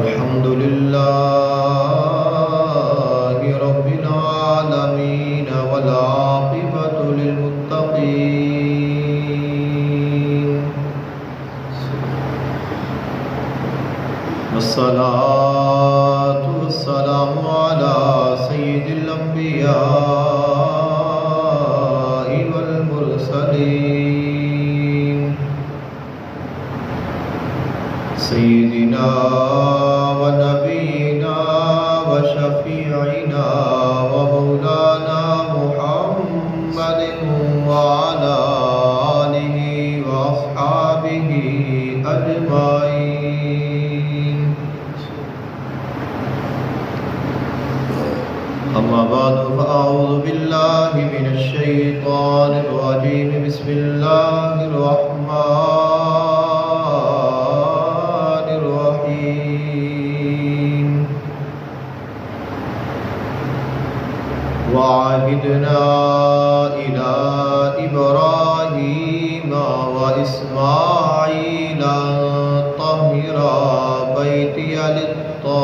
الحمد لله رب العالمين والعاقبة للمتقين والصلاة والسلام على سيد الأنبياء والمرسلين سيدنا ونبينا وشفيعنا ومولانا محمد وعلى آله وأصحابه أجمعين. أما بعد فأعوذ بالله من الشيطان الرجيم. بسم الله الرحمن الرحيم. وعهدنا إلى إبراهيم وإسماعيل أن طهرا بيتي للطائفين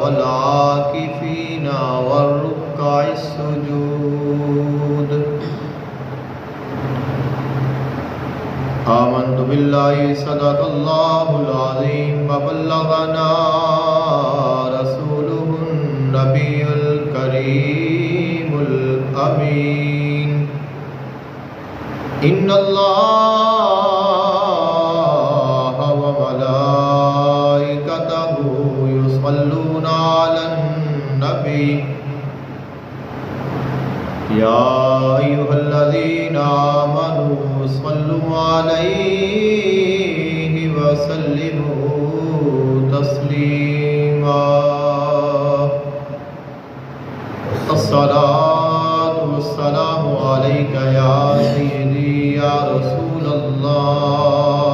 والعاكفين والركع السجود. آمنت بالله صدق الله العظيم وبلغنا رسوله النبي الكريم الأمين. إن الله وملائكته يصلون على النبي يا أيها الذين آمنوا صلوا عليه وسلموا تسليما. الصلاة والسلام عليك يا سيدي يا رسول الله.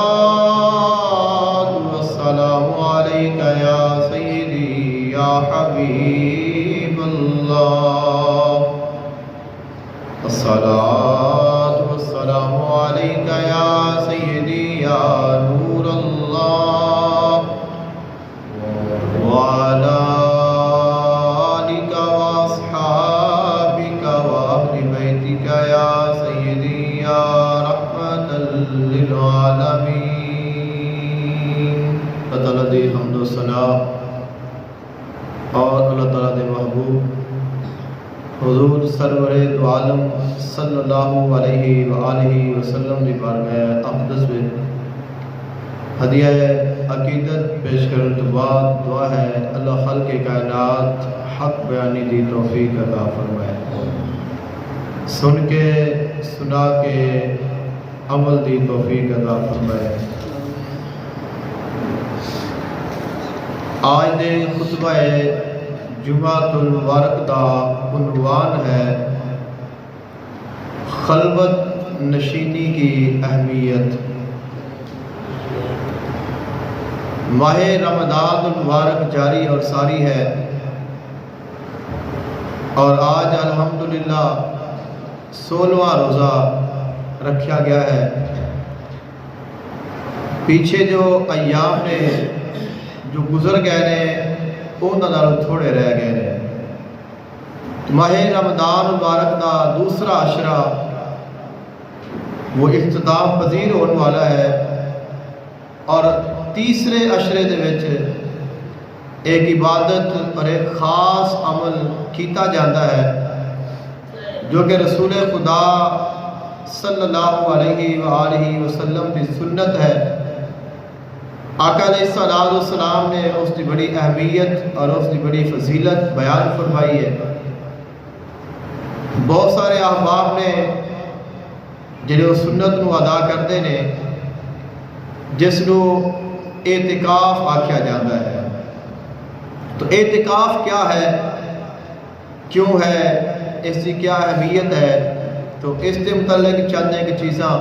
الصلاة والسلام عليك يا سيدي يا حبيب الله. الصلاة والسلام عليك يا سيدي يا نور الله وعلى آلك وأصحابك وأهل بيتك يا سيدي يا رحمة للعالمين. اللہ تعالیٰ دی حمد و ثنا اور اللہ تعالیٰ دے محبوب حضور سرور دو عالم صلی اللہ علیہ وآلہ وسلم دی بارگاہ اقدس میں ہدیہ عقیدت پیش کرنے تو بعد دعا ہے اللہ خلق کائنات حق بیانی دی توفیق عطا فرمائے. سن کے سنا کے عمل دی توفیق عطا فرمائے. آج دے خطبہ جمعۃ المبارک دا عنوان ہے خلوت نشینی کی اہمیت. ماہ رمضان المبارک جاری اور ساری ہے اور آج الحمدللہ 16واں روزہ رکھا گیا ہے. پیچھے جو ایام نے جو گزر گئے نے انہاں تھوڑے رہ گئے نے. ماہ رمضان مبارک کا دوسرا عشرہ وہ اختتام پذیر ہونے والا ہے اور تیسرے عشرے دے وچ ایک عبادت اور ایک خاص عمل کیتا جاتا ہے جو کہ رسول خدا صلی اللہ علیہ وآلہ وسلم کی سنت ہے. آقا علیہ السلام نے اس کی بڑی اہمیت اور اس کی بڑی فضیلت بیان فرمائی ہے. بہت سارے احباب نے جنہیں اس سنت نو ادا کرتے ہیں جس نو اعتکاف آکھیا جاتا ہے. تو اعتکاف کیا ہے، کیوں ہے، اس کی کیا اہمیت ہے، تو اس کے متعلق چند ایک چیزاں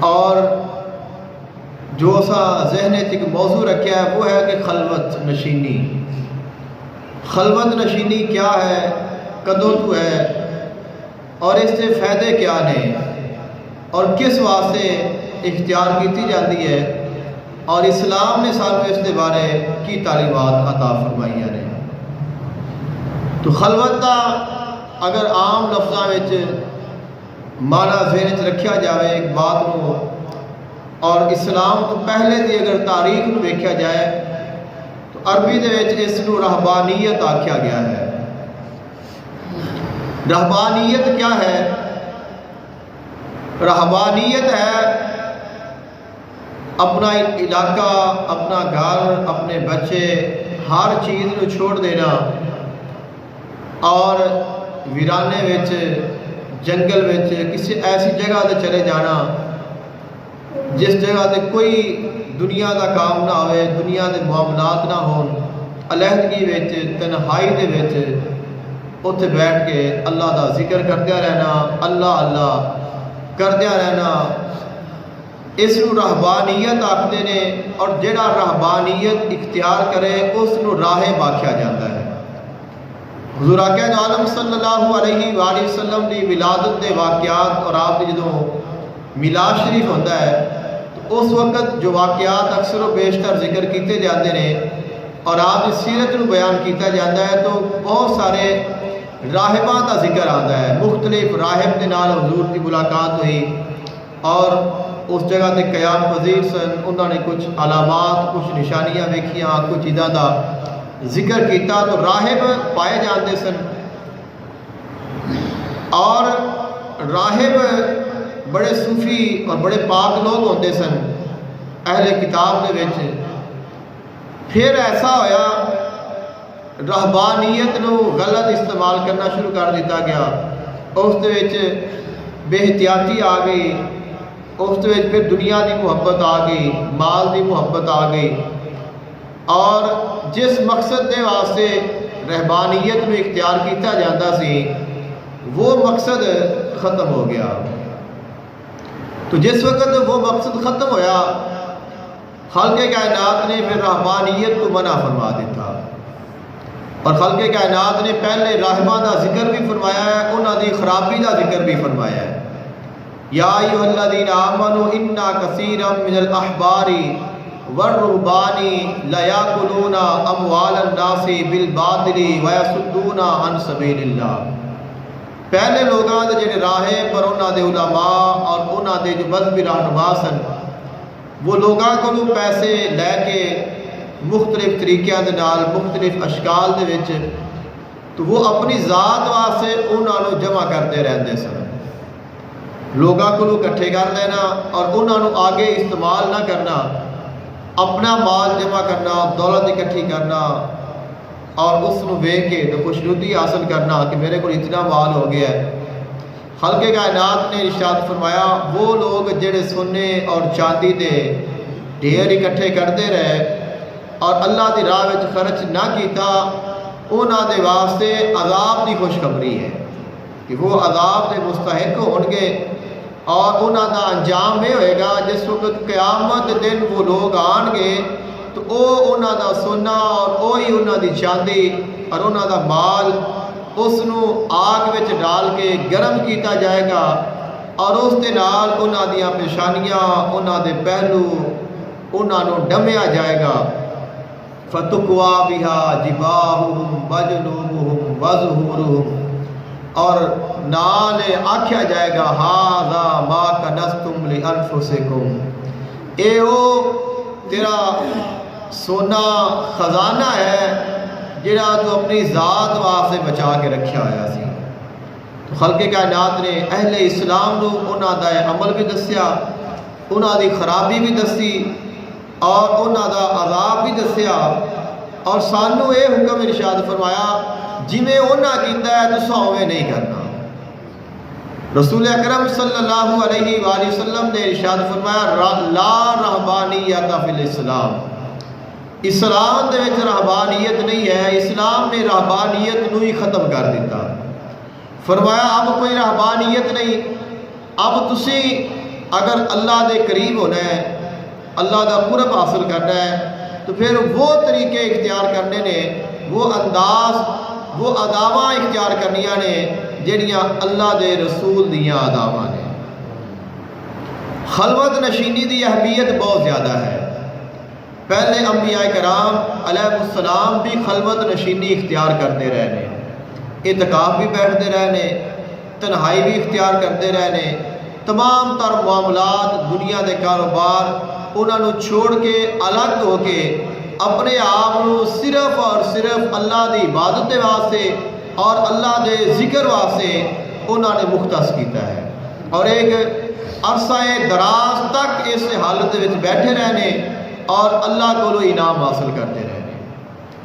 اور جو سا ذہن ایک موضوع رکھا ہے وہ ہے کہ خلوت نشینی. خلوت نشینی کیا ہے، کدوں تو ہے اور اس سے فائدے کیا نے. اور کس واسطے اختیار کی جاتی ہے، اور اسلام نے سانو اس کے بارے کی تعلیمات عطا فرمائی نے۔ تو خلوت کا اگر عام لفظوں میں مانا ذہن چ رکھا جائے ایک بات کو، اور اسلام تو پہلے دی اگر تاریخ کو ویکھیا جائے تو عربی دے وچ اس کو رہبانیت آکھیا گیا ہے۔ رہبانیت کیا ہے؟ رہبانیت ہے اپنا علاقہ، اپنا گھر، اپنے بچے، ہر چیز کو چھوڑ دینا اور ویرانے وچ، جنگل وچ، کسی ایسی جگہ تے چلے جانا جس جگہ تے کوئی دنیا دا کام نہ ہوئے، دنیا دے معاملات نہ ہون، علیحدگی وچ، تنہائی دے وچ اتنے بیٹھ کے اللہ دا ذکر کردیا رہنا، اللہ اللہ کردیا رہنا، اس نو رہبانیت آکھدے نے۔ اور جڑا رہبانیت اختیار کرے اس نو راہب آکھیا جاتا ہے۔ حضور آقا عالم صلی اللہ علیہ وآلہ وسلم دی ولادت دے واقعات اور آپ دی جدوں میلاد شریف ہوتا ہے تو اس وقت جو واقعات اکثر و بیشتر ذکر کیتے جاتے ہیں اور آپ کی سیرت کو بیان کیتا جاتا ہے تو بہت سارے راہباں کا ذکر آتا ہے۔ مختلف راہب کے نال حضور کی ملاقات ہوئی اور اس جگہ تے قیام پذیر سن، انہوں نے کچھ علامات، کچھ نشانیاں ویکھیاں، کچھ چیزاں دا ذکر کیتا تو راہب پائے جاتے سن۔ اور راہب بڑے صوفی اور بڑے پاک لوگ ہوتے سن اہل کتاب دے وچ۔ پھر ایسا ہویا رہبانیت نو غلط استعمال کرنا شروع کر دیتا گیا، اس دے وچ بے احتیاطی آ گئی، اس دے وچ پھر دنیا دی محبت آ گئی، مال دی محبت آ گئی، اور جس مقصد دے واسطے رہبانیت میں اختیار کیتا جاتا سی وہ مقصد ختم ہو گیا۔ تو جس وقت وہ مقصد ختم ہویا خالق کائنات نے پھر رہبانیت کو منع فرما دیتا، اور خالق کائنات نے پہلے راہباں دا ذکر بھی فرمایا ہے، انہاں دی خرابی دا ذکر بھی فرمایا ہے۔ یا ایھا الذین آمنوا ان کثیرا من الاحبار والرهبان لیاکلون اموال الناس بالباطل ویصدون عن سبیل اللہ۔ پہلے لوگاں دے جڑے راہب پر انہاں دے علماء اور انہاں دے جو مذہبی رہنما سن وہ لوگاں کو پیسے لے کے مختلف طریقیاں دے نال مختلف اشکال دے وچ تو وہ اپنی ذات واسطے انہاں نو جمع کرتے رہندے سن، لوگاں کو اکٹھے کر لینا اور انہاں نو آگے استعمال نہ کرنا، اپنا مال جمع کرنا، دولت اکٹھی کرنا اور اس نو ویکھ کے تو خوشنودی حاصل کرنا کہ میرے کو اتنا مال ہو گیا ہے۔ خالق کائنات نے ارشاد فرمایا وہ لوگ جڑے سونے اور چاندی دے ڈھیر اکٹھے کرتے رہے اور اللہ دی راہ وچ خرچ نہ کیتا، انہاں دے واسطے عذاب دی خوشخبری ہے کہ وہ عذاب دے مستحق ہون گے، اور انہاں دا انجام یہ ہوئے گا جس وقت قیامت دن وہ لوگ آن گے تو او انہاں دا سونا اور وہی انہاں دی چاندی اور انہاں دا مال اس نو آگ وچ ڈال کے گرم کیتا جائے گا، اور اس دے نال انہاں دیاں پیشانیاں، انہاں دے پہلو انہاں نو ڈمیا جائے گا۔ فتقوا بها جباہہم وجنوبہم وظہورہم، اور نال آکھیا جائے گا ھذا ما کنزتم لانفسکم، اے او تیرا سونا خزانہ ہے جڑا تو اپنی ذات واسطے بچا کے رکھیا ہوا سی۔ تو خالق کائنات نے اہل اسلام نو انہاں دا عمل بھی دسیا، انہاں دی خرابی بھی دسی اور انہاں دا عذاب بھی دسیا، اور سانو یہ حکم ارشاد فرمایا جویں انہاں کیتا ہے تساں اوویں نہیں کرنا۔ رسول اکرم صلی اللہ علیہ وآلہ وسلم نے ارشاد فرمایا لا رہبانیت فی الاسلام، اسلام دے وچ رہبانیت نہیں ہے، اسلام نے رہبانیت نو ہی ختم کر دیتا۔ فرمایا اب کوئی رہبانیت نہیں، اب تسی اگر اللہ دے قریب ہونا ہے، اللہ دا قرب حاصل کرنا ہے تو پھر وہ طریقے اختیار کرنے نے، وہ انداز، وہ اداواں اختیار کرنیاں نے جڑیاں اللہ دے رسول دیاں اداواں نے۔ خلوت نشینی دی اہمیت بہت زیادہ ہے۔ پہلے انبیاء کرام علیہ السلام بھی خلوت نشینی اختیار کرتے رہنے، اعتکاف بھی بیٹھتے رہنے، تنہائی بھی اختیار کرتے رہنے، تمام تر معاملات دنیا دے کاروبار انہوں نے چھوڑ کے الگ ہو کے اپنے آپ کو صرف اور صرف اللہ دی عبادت دے واسطے اور اللہ دے ذکر واسطے انہوں نے مختص کیتا ہے، اور ایک عرصہ دراز تک اس حالت میں بیٹھے رہنے اور اللہ کو انعام حاصل کرتے رہنے۔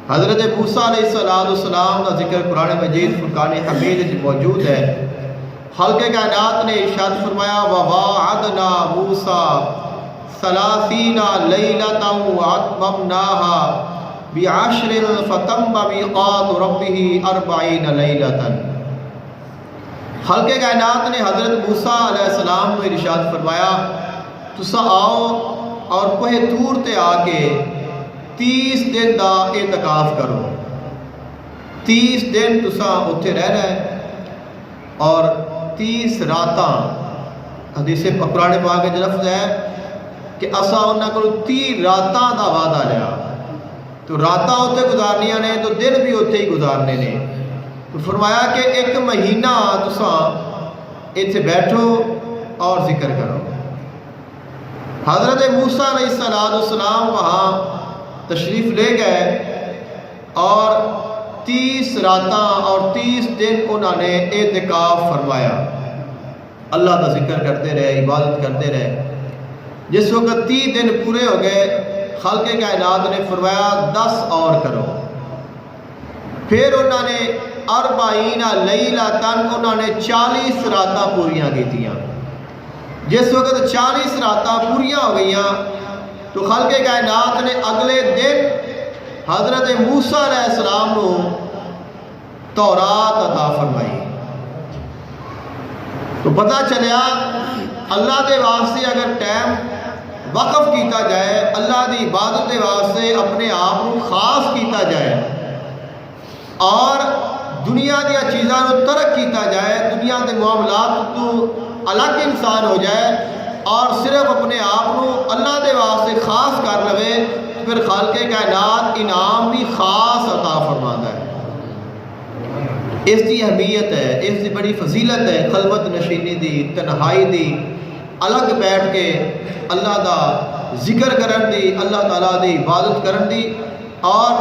حضرت موسیٰ علیہ السلام کا ذکر قرآن مجید فرقان حمید میں موجود ہے۔ خالق کائنات نے ارشاد فرمایا وَوَاعَدْنَا مُوسَىٰ 30 لَيْلَةً وَأَتْمَمْنَاهَا بِعَشْرٍ فَتَمَّ مِيقَاتُ رَبِّهِ 40 لَيْلَةً۔ خالق کائنات نے حضرت موسیٰ علیہ السلام کو ارشاد فرمایا تسا آؤ اور کوہ طور تے آ کے 30 دن دا اعتکاف کرو، 30 دن تسا اتھے رہنا ہے اور 30 راتاں، حدیث قرآن پاک کے لفظ ہے کہ اسا انہاں کو 30 راتاں دا وعدہ لیا، تو راتاں اتھے گزارنیاں نے تو دن بھی اتھے ہی گزارنے نے، تو فرمایا کہ 1 مہینہ تسا اتھے بیٹھو اور ذکر کرو۔ حضرت موسیٰ علیہ السلام وہاں تشریف لے گئے اور 30 راتاں اور 30 دن انہوں نے اعتکاف فرمایا، اللہ کا ذکر کرتے رہے، عبادت کرتے رہے۔ جس وقت 30 دن پورے ہو گئے خالق کائنات نے فرمایا 10 اور کرو، پھر انہوں نے 40 لیلۃ انہوں نے 40 راتاں پوریاں کیتیاں۔ جس وقت 40 راتاں پوریاں ہو گئیاں تو خالق کائنات نے اگلے دن حضرت موسیٰ علیہ السلام کو تورات عطا فرمائی۔ تو پتہ چلیا اللہ دے واسطے اگر ٹائم وقف کیتا جائے، اللہ دی عبادت دے واسطے اپنے آپ کو خاص کیتا جائے اور دنیا دیا چیزاں کو ترک کیتا جائے، دنیا دے معاملات تو الگ انسان ہو جائے اور صرف اپنے آپ کو اللہ دے واسطے خاص کر لوے، پھر خالق کائنات انعام بھی خاص عطا فرماتا ہے۔ اس کی اہمیت ہے، اس کی بڑی فضیلت ہے خلوت نشینی دی، تنہائی دی، الگ بیٹھ کے اللہ دا ذکر کرن دی، اللہ تعالیٰ دی عبادت کرن دی، اور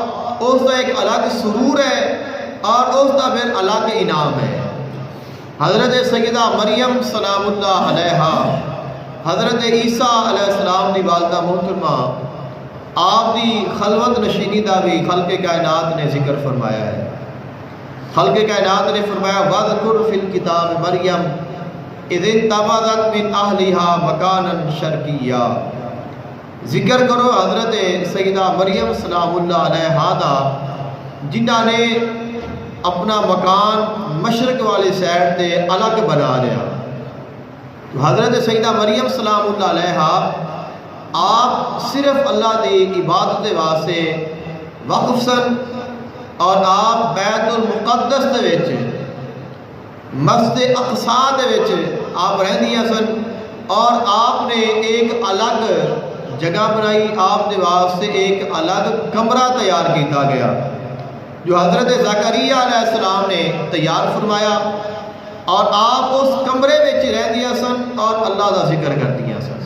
اس کا ایک الگ سرور ہے اور اس کا پھر الگ انعام ہے۔ حضرت سیدہ مریم سلام اللہ علیہا، حضرت عیسیٰ علیہ السلام دی والدہ محترمہ، آپ دی خلوت نشینی دا بھی خالق کائنات نے ذکر فرمایا ہے۔ خالق کائنات نے فرمایا وَاذْكُرْ فِي الْكِتَابِ مَرْيَمَ اِذِ انتَبَذَتْ مِنْ أَهْلِهَا مَكَانًا شَرْقِيًّا۔ ذکر کرو حضرت سیدہ مریم سلام اللہ علیہا دا، جنہاں نے اپنا مکان مشرق والی سائڈ تے الگ بنا لیا۔ حضرت سیدہ مریم سلام اللہ علیہا آپ صرف اللہ دی عبادت دے واسطے وقف سن، اور آپ بیت المقدس دے وچ مسجد اقصی دے وچ آپ رہندیاں سن، اور آپ نے ایک الگ جگہ بنائی، آپ دے واسطے ایک الگ کمرہ تیار کیتا گیا جو حضرت زکریا علیہ السلام نے تیار فرمایا، اور آپ اس کمرے وچ رہندیاں سن اور اللہ کا ذکر کرتیاں سن۔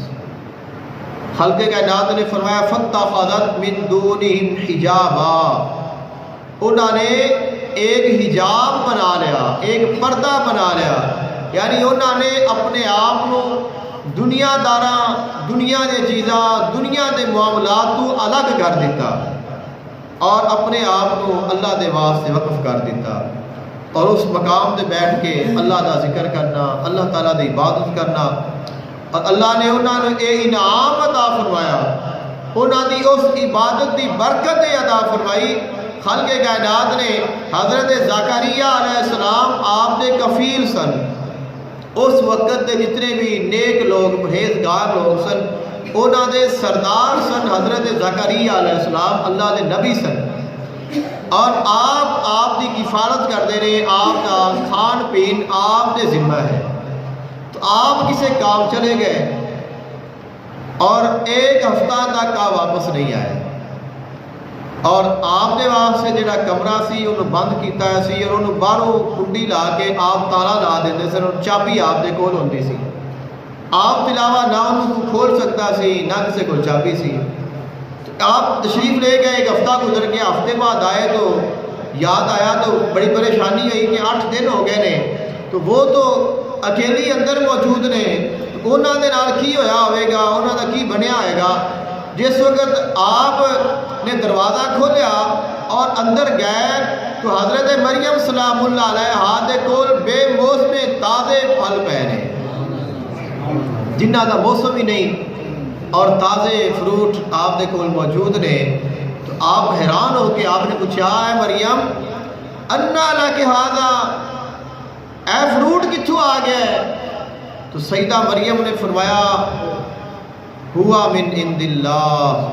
خالق کائنات نے فرمایا فَاتَّخَذَتْ مِن دُونِهِمْ حِجَابًا، انہوں نے ایک حجاب بنا لیا، ایک پردہ بنا لیا، یعنی انہوں نے اپنے آپ کو دنیا داراں، دنیا دے چیزاں، دنیا دے معاملات تو الگ کر دیتا اور اپنے آپ کو اللہ دے واسطے وقف کر دیتا، اور اس مقام تے بیٹھ کے اللہ دا ذکر کرنا، اللہ تعالیٰ دی عبادت کرنا، اور اللہ نے انہوں نے یہ انعام عطا فرمایا، انہوں دی اس عبادت دی برکت عطا فرمائی۔ خالق کائنات نے حضرت زکریا علیہ السلام آپ دے کفیل سن، اس وقت دے جتنے بھی نیک لوگ، پرہیزگار لوگ سن، انہوں دے سردار سن حضرت زکریا علیہ السلام، اللہ دے نبی سن، اور آپ دی کفالت کرتے رہے، آپ کا کھان پین آپ دے ذمہ ہے۔ تو آپ کسے کام چلے گئے اور ایک ہفتہ تک آپ واپس نہیں آئے، اور آپ دے واسطے جڑا کمرہ سی انہوں بند کیتا ہے سی، اور انہوں باہروں کنڈی لا کے آپ تالا لا دیندے سن، اور چابی آپ دے کول ہوندی سی، آپ کے علاوہ نہ انہوں کو کھول سکتا سی نہ کسی کو چابی سی۔ آپ تشریف لے گئے، ایک ہفتہ گزر گیا، ہفتے بعد آئے تو یاد آیا تو بڑی پریشانی ہوئی کہ 8 دن ہو گئے نے، تو وہ تو اکیلی اندر موجود نے، انہوں دے نال کی ہویا ہوئے گا، انہوں دا کی بنیا ہوئے گا۔ جس وقت آپ نے دروازہ کھولیا اور اندر گئے تو حضرت مریم سلام اللہ علیہ ہاتھ کول بے موسم تازے پھل پے نے، جنہ دا موسم ہی نہیں، اور تازے فروٹ آپ دے کول موجود نے۔ تو آپ حیران ہو کے آپ نے پوچھا، اے مریم انا لک ھذا، اے فروٹ کتھوں آ گیا ہے؟ تو سیدہ مریم نے فرمایا، ہوا من عند اللہ،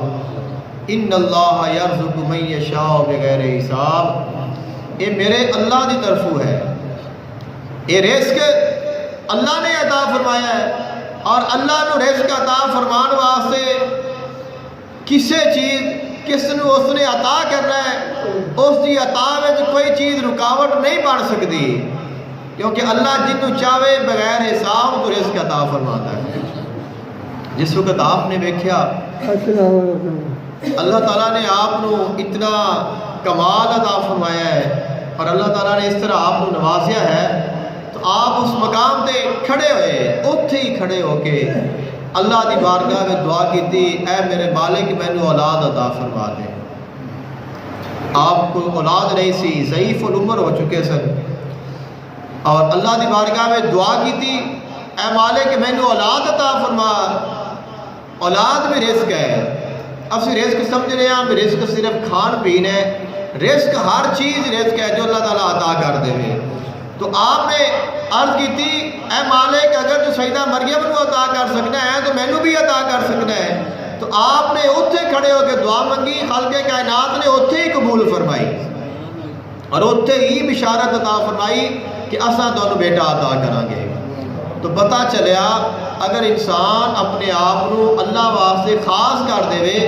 ان اللہ یرزق من یشاء بغیر حساب، یہ میرے اللہ دی طرفوں ہے، یہ رزق اللہ نے عطا فرمایا ہے، اور اللہ نو رزق عطا فرمان واسطے کسے چیز کس نو اس نے عطا کرنا ہے، اس دی عطا وچ کوئی چیز رکاوٹ نہیں بن سکتی، کیونکہ اللہ جنوں چاہے بغیر حساب تو رزق عطا فرماتا ہے۔ جس وقت آپ نے دیکھا اللہ تعالیٰ نے آپ نو اتنا کمال عطا فرمایا ہے، اور اللہ تعالیٰ نے اس طرح آپ نو نوازیا ہے، تو آپ اس مقام تے کھڑے ہوئے، اتھے ہی کھڑے ہو کے اللہ دی بارگاہ میں دعا کی تھی، اے میرے مالک مینوں اولاد عطا فرما دے۔ آپ کو اولاد نہیں سی، ضعیف العمر ہو چکے سن، اور اللہ دی بارگاہ میں دعا کی تھی، اے مالک مینوں اولاد عطا فرما۔ اولاد بھی رزق ہے، اسی رزق سمجھ رہے ہیں، رزق صرف کھان پین ہے، رزق ہر چیز رزق ہے جو اللہ تعالیٰ عطا کر دے۔ تو آپ نے عرض کی تھی، اے مالک اگر تو سیدہ مریم کو عطا کر سکنا ہے تو مینوں بھی عطا کر سکنا ہے۔ تو آپ نے اتھے کھڑے ہو کے دعا منگی، خالق کائنات نے اتھے ہی قبول فرمائی، اور اتھے ہی بشارت عطا فرمائی کہ اساں تانوں بیٹا عطا کریں گے۔ تو پتہ چلیا اگر انسان اپنے آپ کو اللہ واسطے خاص کر دے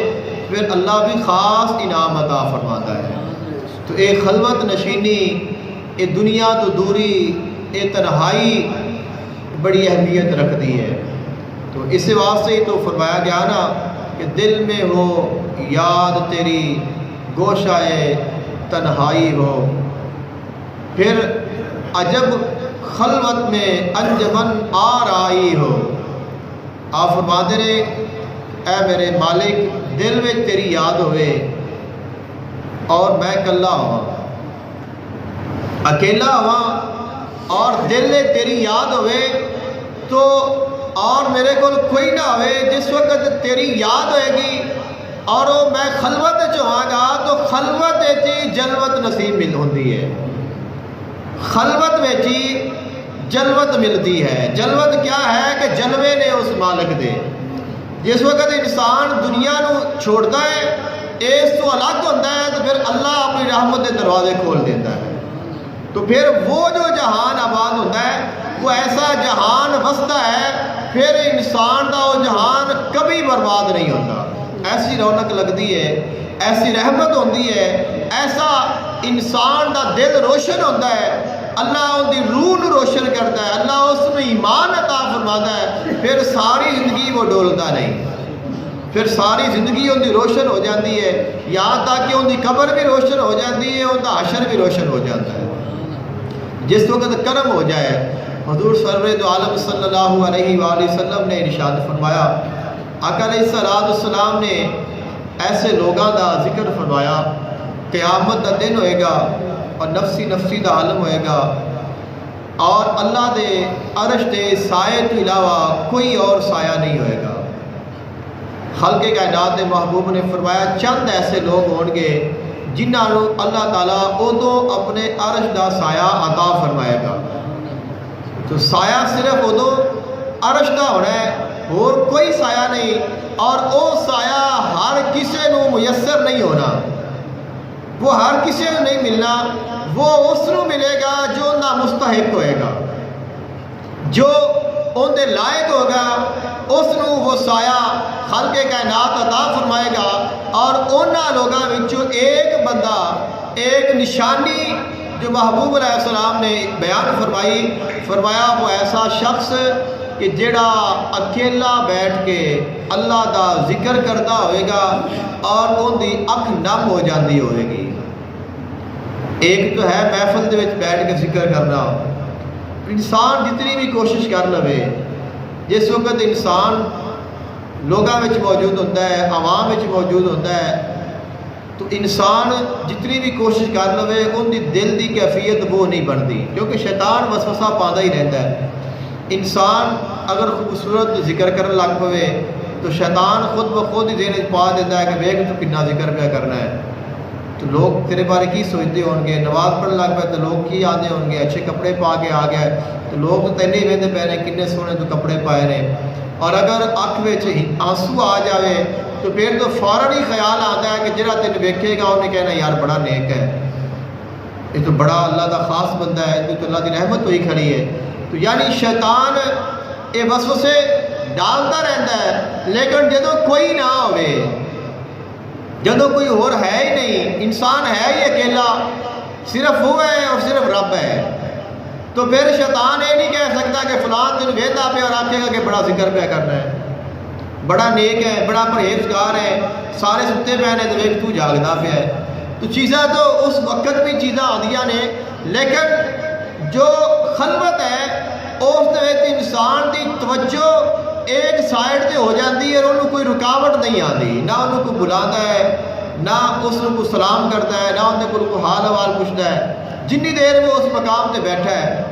پھر اللہ بھی خاص انعام عطا فرماتا ہے۔ تو اے خلوت نشینی، اے دنیا تو دوری، اے تنہائی بڑی اہمیت رکھتی ہے۔ تو اس واسطے ہی تو فرمایا گیا نا کہ دل میں ہو یاد تیری گوشہ تنہائی ہو، پھر عجب خلوت میں انجمن آر آئی ہو۔ آپ فرماتے رہے، اے میرے مالک دل میں تیری یاد ہوئے اور میں کلا ہوا، اکیلا ہوا، اور دل میں تیری یاد ہوئے تو اور میرے کو کوئی نہ ہوئے، جس وقت تیری یاد ہوئے گی اور وہ میں خلوت چاہاں گا تو خلوت چی جلوت نصیب مل ہوندی ہے، خلوت میں چی جلوت ملتی ہے۔ جلوت کیا ہے کہ جلوے نے اس مالک دے۔ جس وقت انسان دنیا نو چھوڑتا ہے، اس تو الگ ہوتا ہے، تو پھر اللہ اپنی رحمت کے دروازے کھول دیتا ہے، تو پھر وہ جو جہان آباد ہوتا ہے وہ ایسا جہان وستا ہے، پھر انسان کا وہ جہان کبھی برباد نہیں ہوتا، ایسی رونق لگتی ہے، ایسی رحمت ہوتی ہے، ایسا انسان کا دل روشن ہوتا ہے، اللہ ان کی روح نو روشن کرتا ہے، اللہ اس میں ایمان عطا فرماتا ہے، پھر ساری زندگی وہ ڈولتا نہیں، پھر ساری زندگی ان کی روشن ہو جاتی ہے، یہاں تک کہ ان کی قبر بھی روشن ہو جاتی ہے، ان کا حشر بھی روشن ہو جاتا ہے۔ جس وقت کرم ہو جائے، حضور سرور دو عالم صلی اللہ علیہ وآلہ وسلم نے ارشاد فرمایا، آقا علیہ السلام نے ایسے لوگوں کا ذکر فرمایا، قیامت کا دن ہوئے گا اور نفسی نفسی کا عالم ہوئے گا، اور اللہ دے عرش دے سائے تو علاوہ کوئی اور سایہ نہیں ہوئے گا۔ خلق کائنات محبوب نے فرمایا چند ایسے لوگ ہون گے جنہوں اللہ تعالیٰ ادو اپنے عرش دا سایہ عطا فرمائے گا۔ تو سایہ صرف ادو عرش دا ہونا ہے، اور کوئی سایہ نہیں، اور وہ سایہ ہر کسی نو میسر نہیں ہونا، وہ ہر کسی کو نہیں ملنا، وہ اس نو ملے گا جو نہ مستحق ہوئے گا، جو ان دے لائق ہوگا، اس نو وہ سایہ خالق کائنات عطا فرمائے گا، اور انہاں لوگاں وچوں ایک بندہ، ایک نشانی جو محبوب علیہ السلام نے بیان فرمایا وہ ایسا شخص کہ جڑا اکیلا بیٹھ کے اللہ دا ذکر کرتا ہوئے گا اور ان دی اکھ نم ہو جاندی ہوئے گی۔ ایک تو ہے محفل دے وچ بیٹھ کے ذکر کرنا، انسان جتنی بھی کوشش کر لوے، جس وقت انسان لوگاں وچ موجود ہوتا ہے، عوام وچ موجود ہوتا ہے، تو انسان جتنی بھی کوشش کر لوے ان دی دل دی کیفیت وہ نہیں بنتی، کیونکہ شیطان وسوسہ پاندا ہی رہتا ہے۔ انسان اگر خوبصورت ذکر کرنے لگ پوے تو شیطان خود بخود ہی ذہن پا دیتا ہے کہ ویکھ تو کتنا ذکر پہ کرنا ہے، تو لوگ تیرے بارے کی سوچتے ہون گے، نماز پڑھنے لگ پائے تو لوگ کی آدھے ہون گے، اچھے کپڑے پا کے آ گیا تو لوگ تو تینے ہی وہدے پے نے کنے سونے تو کپڑے پائے نے، اور اگر اکھ وچ آنسو آ جاوے تو پھر تو فوراً ہی خیال آتا ہے کہ جڑا تین ویکھے گا انہیں کہنا یار بڑا نیک ہے، یہ تو بڑا اللہ دا خاص بندہ ہے، تو اللہ دی رحمت ہوئی کھڑی ہے۔ تو یعنی شیطان یہ وسوسے ڈالتا رہتا ہے، لیکن جدو کوئی نہ ہوئے، جدو کوئی اور ہے ہی نہیں، انسان ہے ہی اکیلا، صرف وہ ہے اور صرف رب ہے، تو پھر شیطان یہ نہیں کہہ سکتا کہ فلان دن ویدا پہ اور آکھے گا کہ بڑا ذکر پہ کرنا ہے، بڑا نیک ہے، بڑا پرہیزگار ہے، سارے ستے پے نے تو ویکھ تو جاگدا پیا ہے۔ تو چیزاں تو اس وقت بھی چیزاں آدیاں نے، لیکن جو خلوت ہے اس دے وچ انسان دی توجہ ایک سائڈ تے ہو جاتی ہے اور انہوں کوئی رکاوٹ نہیں آتی، نہ انہوں کو بلاتا ہے، نہ اس کو سلام کرتا ہے، نہ انہوں کو کوئی حال حوال پوچھتا ہے، جنی دیر وہ اس مقام تے بیٹھا ہے،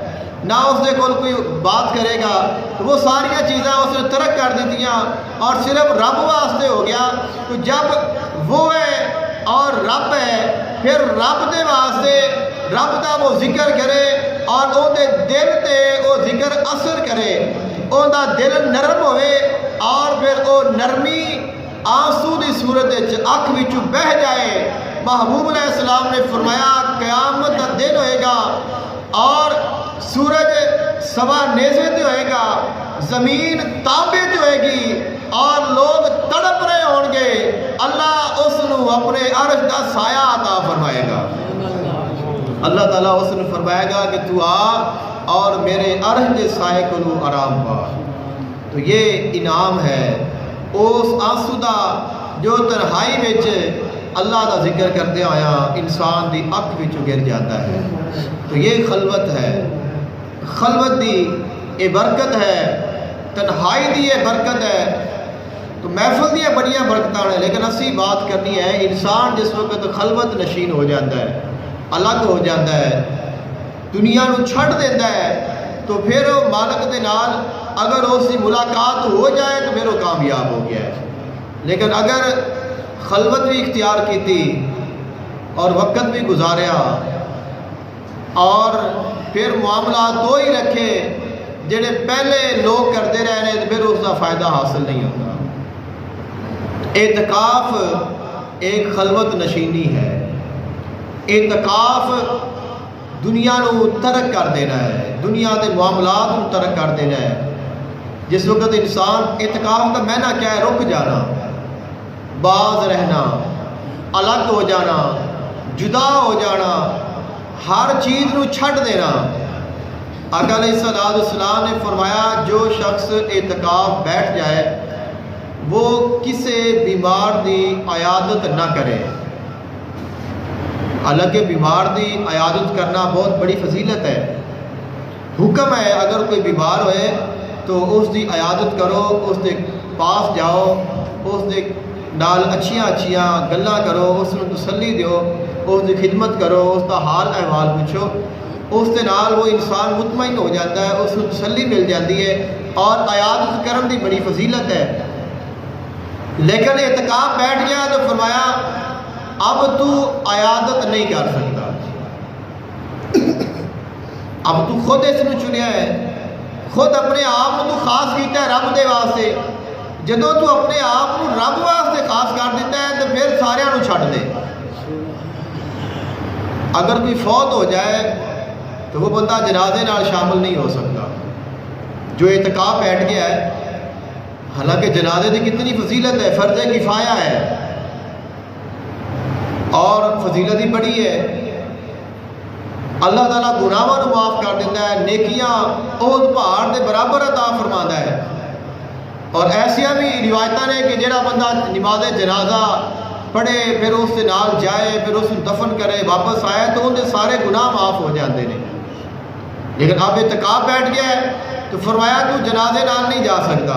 نہ اس نے کوئی بات کرے گا، وہ ساری چیزاں اس نے ترک کر دیتیاں اور صرف رب واسطے ہو گیا۔ تو جب وہ ہے اور رب ہے، پھر رب دے واسطے رب دا وہ ذکر کرے اور او دے دل تے وہ ذکر اثر کرے، او دا دل نرم ہوئے اور پھر او نرمی آنسو دی صورت اکھ وچوں بہ جائے۔ محبوب علیہ السلام نے فرمایا قیامت دا دن ہوئے گا اور سورج سوا نیزے تے ہوئے گا، زمین تانبے تے ہوئے گی اور لوگ تڑپ رہے ہون گے، اللہ اس نو اپنے عرش دا سایہ عطا فرمائے گا۔ اللہ تعالیٰ اس نے فرمائے گا کہ تو آ اور میرے عرش دے سائے کو آرام پا۔ تو یہ انعام ہے اس آنسو دا جو تنہائی وچ اللہ دا ذکر کردے آیا انسان دی اکھ وچوں گر جاتا ہے۔ تو یہ خلوت ہے، خلوت دی یہ برکت ہے، تنہائی دی یہ برکت ہے۔ تو محفل دیا بڑیاں برکتاں ہیں، لیکن اسی بات کرنی ہے انسان جس وقت خلوت نشین ہو جاتا ہے، الگ ہو جاتا ہے، دنیا نو چھڑ دیتا ہے، تو پھر وہ مالک دے نال اگر اس کی ملاقات ہو جائے تو پھر وہ کامیاب ہو گیا ہے۔ لیکن اگر خلوت بھی اختیار کی اور وقت بھی گزاریا اور پھر معاملات تو ہی رکھے جڑے پہلے لوگ کرتے رہے تو پھر اس کا فائدہ حاصل نہیں ہوتا۔ اعتکاف ایک خلوت نشینی ہے، اعتکاف دنیا نو ترک کر دینا ہے، دنیا کے معاملات نو ترک کر دینا ہے۔ جس وقت انسان اعتکاف کا معنی کیا ہے؟ رک جانا، باز رہنا، الگ ہو جانا، جدا ہو جانا، ہر چیز نو چھڑ دینا۔ آقا علیہ السلام نے فرمایا جو شخص اعتکاف بیٹھ جائے وہ کسی بیمار دی عیادت نہ کرے۔ حالانکہ بیمار دی عیادت کرنا بہت بڑی فضیلت ہے، حکم ہے اگر کوئی بیمار ہوئے تو اس دی عیادت کرو، اس دے پاس جاؤ، اس دے نال اچھیاں اچھیاں گلاں کرو، اس نو تسلی دیو، اس دی خدمت کرو، اس دا حال احوال پوچھو، اس دے نال وہ انسان مطمئن ہو جاتا ہے، اس نو تسلی مل جاتی ہے اور عیادت کرن دی بڑی فضیلت ہے۔ لیکن اعتکاف بیٹھ گیا تو فرمایا اب تو عیادت نہیں کر سکتا، اب تو خود اس نو چنیا ہے، خود اپنے آپ تو خاص کیتا ہے رب دے واسطے۔ جدو تو اپنے آپ کو رب واسطے خاص کر دیتا ہے تو پھر سارے نو چھڑ دے۔ اگر کوئی فوت ہو جائے تو وہ بندہ جنازے نال شامل نہیں ہو سکتا۔ جو اعتکاف بیٹھ گیا ہے حالانکہ جنازے کی کتنی فضیلت ہے، فرض کفایہ ہے اور فضیلت ہی بڑی ہے۔ اللہ تعالیٰ گناہاں نو معاف کر دیتا ہے، نیکیاں احد پہاڑ دے برابر عطا فرماتا ہے۔ اور ایسیاں بھی روایتاں نے کہ جڑا بندہ نماز جنازہ پڑھے پھر اس کے نال جائے پھر اس دفن کرے واپس آئے تو ان کے سارے گناہ معاف ہو جاتے ہیں۔ لیکن اب اعتکاف بیٹھ گیا ہے تو فرمایا تو جنازے نال نہیں جا سکتا،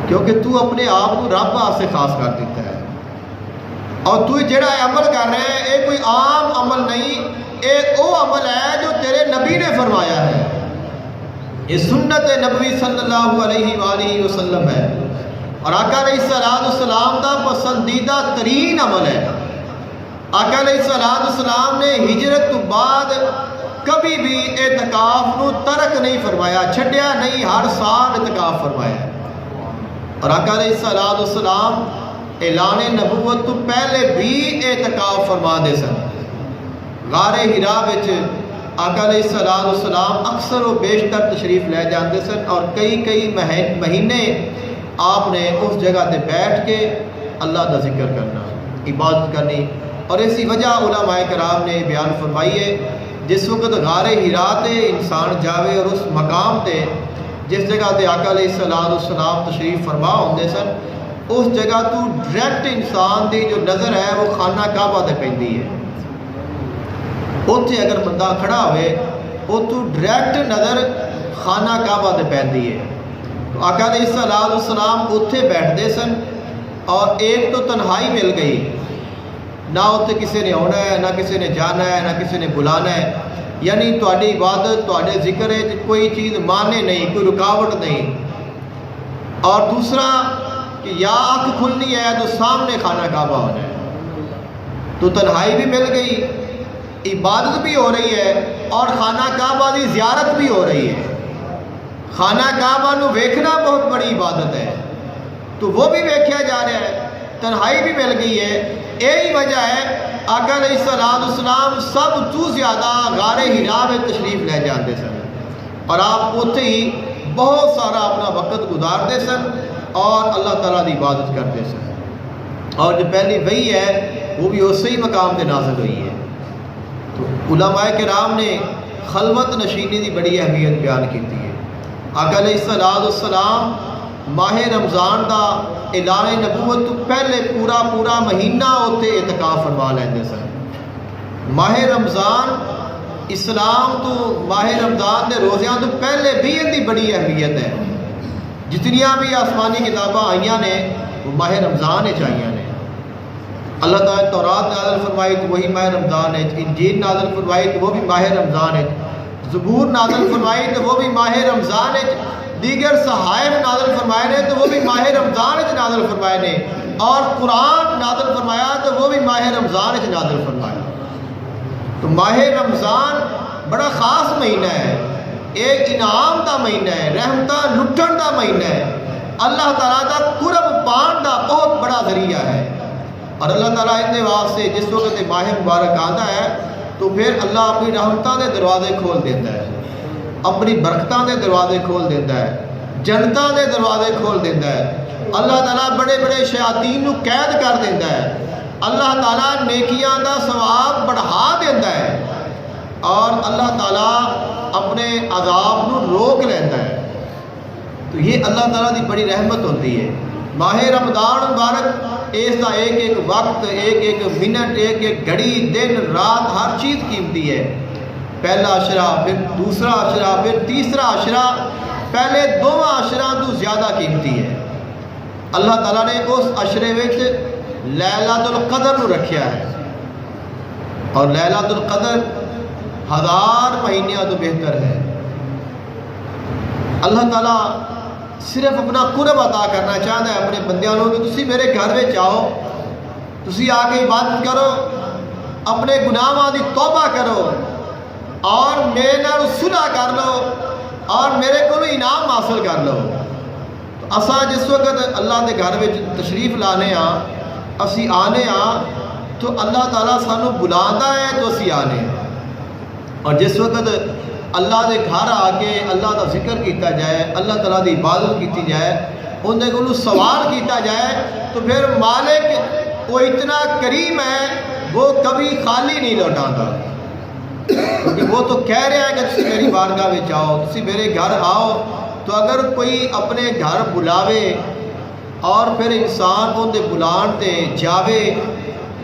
کیونکہ تو اپنے آپ کو رب واسطے خاص کر دیتا ہے۔ اور تو جڑا عمل کر رہے ہیں یہ کوئی عام عمل نہیں، یہ وہ عمل ہے جو تیرے نبی نے فرمایا ہے، یہ سنت نبوی صلی اللہ علیہ وآلہ وسلم ہے، اور آقا علیہ السلام کا پسندیدہ ترین عمل ہے۔ آقا علیہ السلام نے ہجرت تو بعد کبھی بھی اعتکاف نو ترک نہیں فرمایا، چھڈیا نہیں، ہر سال اعتکاف فرمایا۔ اور آقا علیہ السلام اعلان نبوت تو پہلے بھی اعتکاف فرما دے سن۔ غار ہرا وچ آقا علیہ السلام اکثر و بیشتر تشریف لے جاندے سن، اور کئی مہینے آپ نے اس جگہ تے بیٹھ کے اللہ کا ذکر کرنا، عبادت کرنی۔ اور اسی وجہ علماء کرام نے بیان فرمائی ہے جس وقت غار ہرا تے انسان جاوے اور اس مقام تے جس جگہ تے آقا علیہ السلام تشریف فرما ہوندے سن، اس جگہ تو ڈائریکٹ انسان دی جو نظر ہے وہ خانہ کعبہ تے پیندی ہے۔ اتنے اگر بندہ کھڑا ہوئے وہ تو ڈائریکٹ نظر خانہ کعبہ تے پیندی ہے۔ تو آقا علیہ السلام اتنے بیٹھتے سن، اور ایک تو تنہائی مل گئی، نہ اتنے کسی نے آنا ہے، نہ کسی نے جانا ہے، نہ کسی نے بلانا ہے، یعنی تہاڈی عبادت تہاڈے ذکر ہے کوئی چیز مانے نہیں، کوئی رکاوٹ نہیں۔ اور دوسرا کہ یا آنکھ کھلنی ہے تو سامنے خانہ کعبہ ہونا ہے، تو تنہائی بھی مل گئی، عبادت بھی ہو رہی ہے، اور خانہ کعبہ کی زیارت بھی ہو رہی ہے۔ خانہ کعبہ نو ویکھنا بہت بڑی عبادت ہے، تو وہ بھی ویکھیا جا رہا ہے، تنہائی بھی مل گئی ہے۔ یہی وجہ ہے آقا علیہ السلام سب تو زیادہ غار ہرا میں تشریف لے جاتے سن، اور آپ اتنے ہی بہت سارا اپنا وقت گزارتے سن اور اللہ تعالیٰ کی عبادت کرتے سن۔ اور جو پہلی وحی ہے وہ بھی اسی ہی مقام پہ نازل ہوئی ہے۔ تو علماء کرام نے خلوت نشینی کی بڑی اہمیت بیان کی ہے۔ آقا علیہ السلام ماہ رمضان دا اعلان نبوت تو پہلے پورا مہینہ اتنے اعتکاف فرما لیندے سن۔ ماہ رمضان اسلام تو ماہ رمضان دے روزیاں تو پہلے بھی ان کی بڑی اہمیت ہے۔ جتنیاں بھی آسمانی کتاباں آئیاں نے وہ ماہ رمضان آئیاں نے۔ اللہ تعالیٰ تورات نازل فرمائی تو وہی ماہ رمضان ہے، انجیل نازل فرمائی تو وہ بھی ماہ رمضان ہے، زبور نازل فرمائی تو وہ بھی ماہ رمضان ہے، دیگر صحائف نازل فرمائے نے تو وہ بھی ماہ رمضان نازل فرمائے نے، اور قرآن نازل فرمایا تو وہ بھی ماہ رمضان نازل فرمایا۔ تو ماہ رمضان بڑا خاص مہینہ ہے، ایک انعام دا مہینہ ہے، رحمتہ لٹن دا مہینہ ہے، اللہ تعالیٰ دا قرب پان دا بہت بڑا ذریعہ ہے۔ اور اللہ تعالیٰ ان واسطے جس وقت ماہ مبارک آتا ہے تو پھر اللہ اپنی رحمتوں کے دروازے کھول دیتا ہے، اپنی برکتوں کے دروازے کھول دیتا ہے، جنتوں کے دروازے کھول دیتا ہے۔ اللہ تعالیٰ بڑے بڑے شیاطین نو قید کر دیتا ہے، اللہ تعالیٰ نیکیاں دا ثواب بڑھا دیتا ہے، اور اللہ تعالیٰ اپنے عذاب نو روک لیتا ہے۔ تو یہ اللہ تعالیٰ کی بڑی رحمت ہوتی ہے۔ ماہ رمضان مبارک اس کا ایک ایک وقت، ایک ایک منٹ، ایک ایک گھڑی، دن رات، ہر چیز قیمتی ہے۔ پہلا عشرہ، پھر دوسرا عشرہ، پھر تیسرا عشرہ، پہلے دونوں عشرہ تو زیادہ قیمتی ہے۔ اللہ تعالیٰ نے اس عشرے وچ لیلۃ القدر نو رکھیا ہے، اور لیلۃ القدر 1000 مہینیاں تو بہتر ہے۔ اللہ تعالیٰ صرف اپنا قرب عطا کرنا چاہتا ہے اپنے بندیاں کو کہ تسی میرے گھر میں آؤ، تسی آ کے عبادت کرو، اپنے گناہاں دی توبہ کرو، اور میرے نال صلح کر لو، اور میرے کو انعام حاصل کر لو۔ تو اساں جس وقت اللہ کے گھر میں تشریف لانے ہاں، اسی آنے ہاں تو اللہ تعالیٰ سانو بلاتا ہے تو اسی آنے، اور جس وقت اللہ دے گھر آ کے اللہ دا ذکر کیتا جائے، اللہ تعالیٰ دی عبادت کیتی جائے، اندے کو سوال کیتا جائے، تو پھر مالک وہ اتنا کریم ہے، وہ کبھی خالی نہیں لوٹاتا، کیونکہ وہ تو کہہ رہا ہے کہ تسی میری بارگاہ میں آؤ، تسی میرے گھر آؤ۔ تو اگر کوئی اپنے گھر بلاوے اور پھر انسان اندے بلان تے جاوے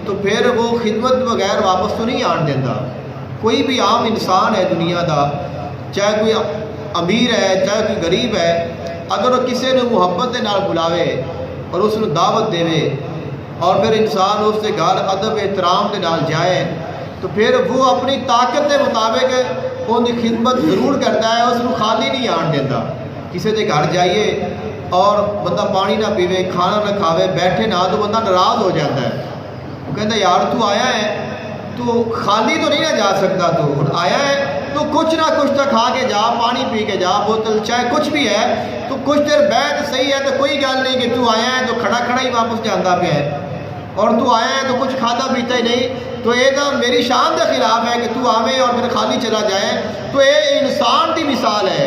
تو پھر وہ خدمت بغیر واپس تو نہیں آن دینا۔ کوئی بھی عام انسان ہے دنیا دا، چاہے کوئی امیر ہے چاہے کوئی غریب ہے، اگر وہ کسی نے محبت دے نال بلاوے اور اس نے دعوت دے اور پھر انسان اس کے گھر ادب احترام دے نال جائے تو پھر وہ اپنی طاقت کے مطابق ان کی خدمت ضرور کرتا ہے، اس کو خالی نہیں آن دینا۔ کسی کے گھر جائیے اور بندہ پانی نہ پیوے، کھانا نہ کھاوے، بیٹھے نہ، تو بندہ ناراض ہو جاتا ہے، وہ کہتا ہے یار تو آیا ہے تو خالی تو نہیں نہ جا سکتا، تو آیا ہے تو کچھ نہ کچھ تو کھا کے جا، پانی پی کے جا، بوتل چاہے کچھ بھی ہے تو کچھ دیر بیٹھ، صحیح ہے تو کوئی گل نہیں کہ تو آیا ہے تو کھڑا کھڑا ہی واپس جانا پیا ہے، اور تو آیا ہے تو کچھ کھاتا پیتا ہی نہیں، تو یہ تو میری شان کے خلاف ہے کہ تو آوے اور پھر خالی چلا جائے۔ تو یہ انسان کی مثال ہے،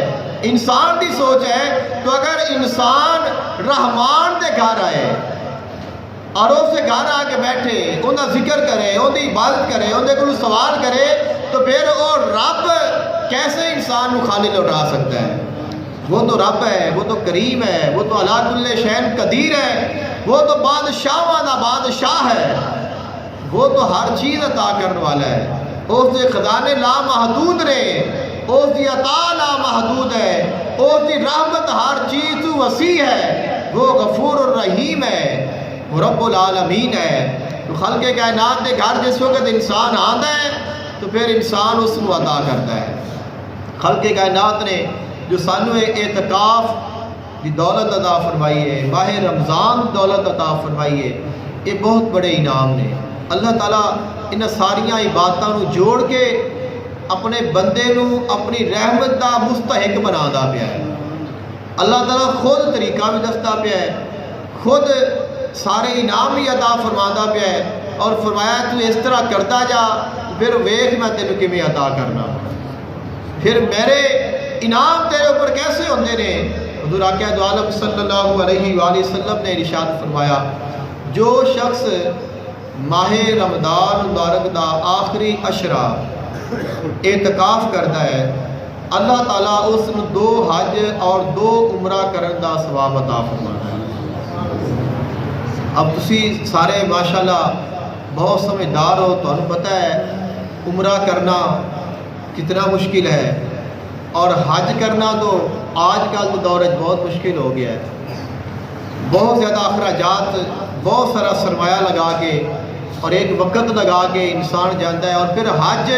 انسان کی سوچ ہے۔ تو اگر انسان رحمان کے گھر آئے اور اس کے گھر آ کے بیٹھے، ان کا ذکر کرے، ان کی عبادت کرے، ان کو سوال کرے، تو پھر وہ رب کیسے انسان کو خالی لوٹا سکتا ہے؟ وہ تو رب ہے، وہ تو کریم ہے، وہ تو علی کل شیء قدیر ہے، وہ تو بادشاہاں دا بادشاہ ہے، وہ تو ہر چیز عطا کرنے والا ہے، اس کے خزانے لامحدود نے، اس کی عطا لامحدود ہے، اس کی رحمت ہر چیز تو وسیع ہے، وہ غفور الرحیم ہے، وہ رب العالمین ہے۔ تو خلق کائنات کے گھر جس وقت انسان آتا ہے تو پھر انسان اس کو عطا کرتا ہے۔ خلق کائنات نے جو سانو اعتکاف دی دولت عطا فرمائی ہے، ماہ رمضان دولت عطا فرمائی ہے، یہ بہت بڑے انعام نے۔ اللہ تعالیٰ ان ساریاں عبادتوں جوڑ کے اپنے بندے نو اپنی رحمت دا مستحق بنا دا پیا ہے۔ اللہ تعالیٰ خود طریقہ بھی دستا پیا ہے، خود سارے انعام بھی عطا فرماتا پیا ہے، اور فرمایا تو اس طرح کرتا جا، پھر ویکھ میں تینوں کیویں عطا کرنا، پھر میرے انعام تیرے اوپر کیسے ہوندے نے۔ حضور آقا دو عالم صلی اللہ علیہ وآلہ وسلم نے ارشاد فرمایا، جو شخص ماہ رمضان مبارک دا آخری عشرہ اعتکاف کرتا ہے، اللہ تعالیٰ اس نے 2 حج اور 2 عمرہ کرن دا ثواب عطا فرماتا ہے۔ اب تسی سارے ماشاءاللہ بہت سمجھدار ہو، تو انہوں پتہ ہے عمرہ کرنا کتنا مشکل ہے، اور حج کرنا تو آج کل تو دور بہت مشکل ہو گیا ہے، بہت زیادہ اخراجات، بہت سارا سرمایہ لگا کے اور ایک وقت لگا کے انسان جاتا ہے۔ اور پھر حج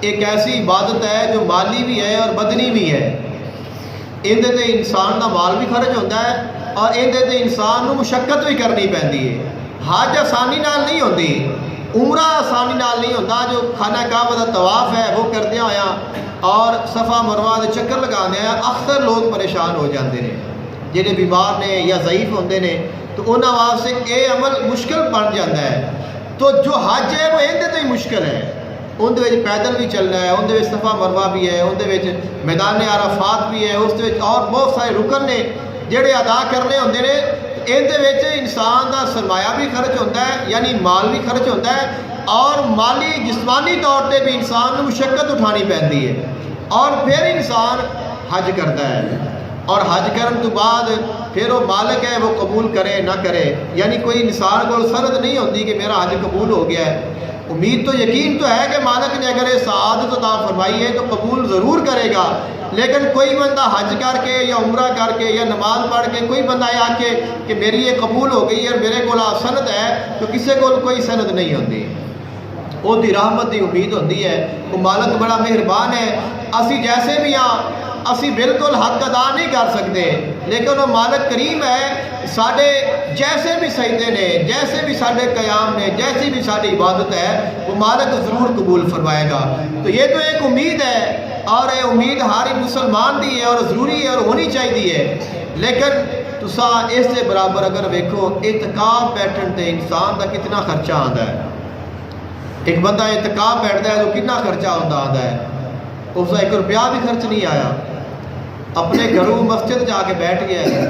ایک ایسی عبادت ہے جو مالی بھی ہے اور بدنی بھی ہے، اندے تے انسان کا مال بھی خرچ ہوتا ہے اور اندے تے انسان کو مشقت بھی کرنی پیندی ہے۔ حج آسانی نال نہیں ہوتی، عمرہ آسانی نال نہیں ہوتا، جو خانہ کعبہ دا طواف ہے وہ کردے ہویا اور صفا مروہ دے چکر لگاندے ہیں، اکثر لوگ پریشان ہو جاندے نے، جہے بیمار نے یا ضعیف ہوندے نے، تو انہاں واسطے یہ عمل مشکل بن جاتا ہے۔ تو جو حج ہے وہ اندے تے مشکل ہے، اندے وچ پیدل بھی چلنا ہے، اندے وچ صفا مروہ بھی ہے، اندے وچ میدان عرفات بھی ہے، اس وچ اور بہت سارے رکن نے جڑے ادا کرنے ہوندے نے۔ اندے وچ انسان دا سرمایہ بھی خرچ ہوتا ہے، یعنی مال بھی خرچ ہوتا ہے، اور مالی جسمانی طور پہ بھی انسان کو مشقت اٹھانی پیندی ہے، اور پھر انسان حج کرتا ہے، اور حج کرن تو بعد پھر وہ مالک ہے وہ قبول کرے نہ کرے، یعنی کوئی انسان کو سرد نہیں ہوتی کہ میرا حج قبول ہو گیا ہے۔ امید تو یقین تو ہے کہ مالک نے اگر یہ سعادت عطا فرمائی ہے تو قبول ضرور کرے گا، لیکن کوئی بندہ حج کر کے یا عمرہ کر کے یا نماز پڑھ کے کوئی بندہ یہ آ کے کہ میری یہ قبول ہو گئی ہے اور میرے کو سند ہے، تو کسی کو کوئی سند نہیں ہوتی، وہ دی رحمت دی امید ہوتی ہے۔ وہ مالک بڑا مہربان ہے، اسی جیسے بھی ہاں اسی بالکل حق ادا نہیں کر سکتے، لیکن وہ مالک کریم ہے، ساڈے جیسے بھی سجدے نے، جیسے بھی ساڈے قیام نے، جیسی بھی ساڈی عبادت ہے، وہ مالک ضرور قبول فرمائے گا۔ تو یہ تو ایک امید ہے، اور یہ امید ہر ایک مسلمان دی ہے اور ضروری ہے اور ہونی چاہیے ہے۔ لیکن تسا اس سے برابر اگر ویکھو اعتکاف بیٹھن تے انسان کا کتنا خرچہ آتا ہے، ایک بندہ اعتکاف بیٹھتا ہے تو کتنا خرچہ آتا ہے، اس کا 1 روپیہ بھی خرچ نہیں آیا، اپنے گھروں مسجد جا کے بیٹھ گیا ہے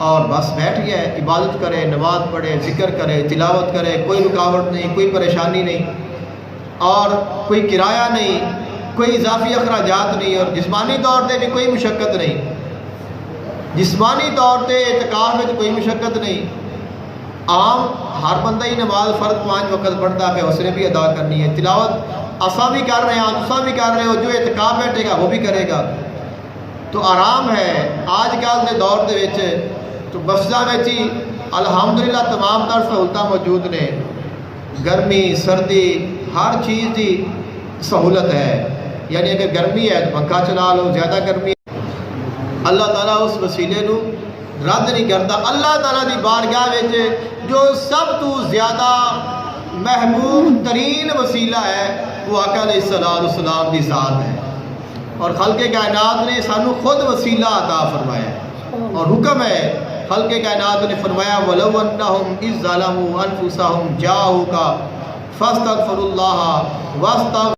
اور بس بیٹھ گیا ہے، عبادت کرے، نماز پڑھے، ذکر کرے، تلاوت کرے، کوئی رکاوٹ نہیں، کوئی پریشانی نہیں، اور کوئی کرایہ نہیں، کوئی اضافی اخراجات نہیں، اور جسمانی طور پہ بھی کوئی مشقت نہیں، جسمانی طور پہ اعتکاف میں کوئی مشقت نہیں۔ عام ہر بندہ ہی نماز فرض 5 وقت پڑھتا ہے، اس نے بھی ادا کرنی ہے، تلاوت اساں بھی کر رہے ہیں، تساں بھی کر رہے ہو، جو اعتکاف بیٹھے گا وہ بھی کرے گا، تو آرام ہے۔ آج کل کے دور دے وچ تو مسجداں وچ ہی الحمدللہ تمام تر سہولتاں موجود نے، گرمی سردی ہر چیز کی سہولت ہے، یعنی اگر گرمی ہے تو پنکھا چلا لو، زیادہ گرمی ہے، اللہ تعالیٰ اس وسیلے نو رد نہیں کرتا۔ اللہ تعالیٰ دی بارگاہ وچ جو سب تو زیادہ محبوب ترین وسیلہ ہے وہ آقا علیہ السلام دی ذات ہے، اور خلق کائنات نے سانو خود وسیلہ عطا فرمایا ہے، اور حکم ہے خلق کائنات نے فرمایا وَلَوْ أَنَّهُمْ إِذْ ظَلَمُوا أَنفُسَهُمْ جَاءُوكَ فَاسْتَغْفِرُوا اللَّهَ وَاسْتَغْفِرُوا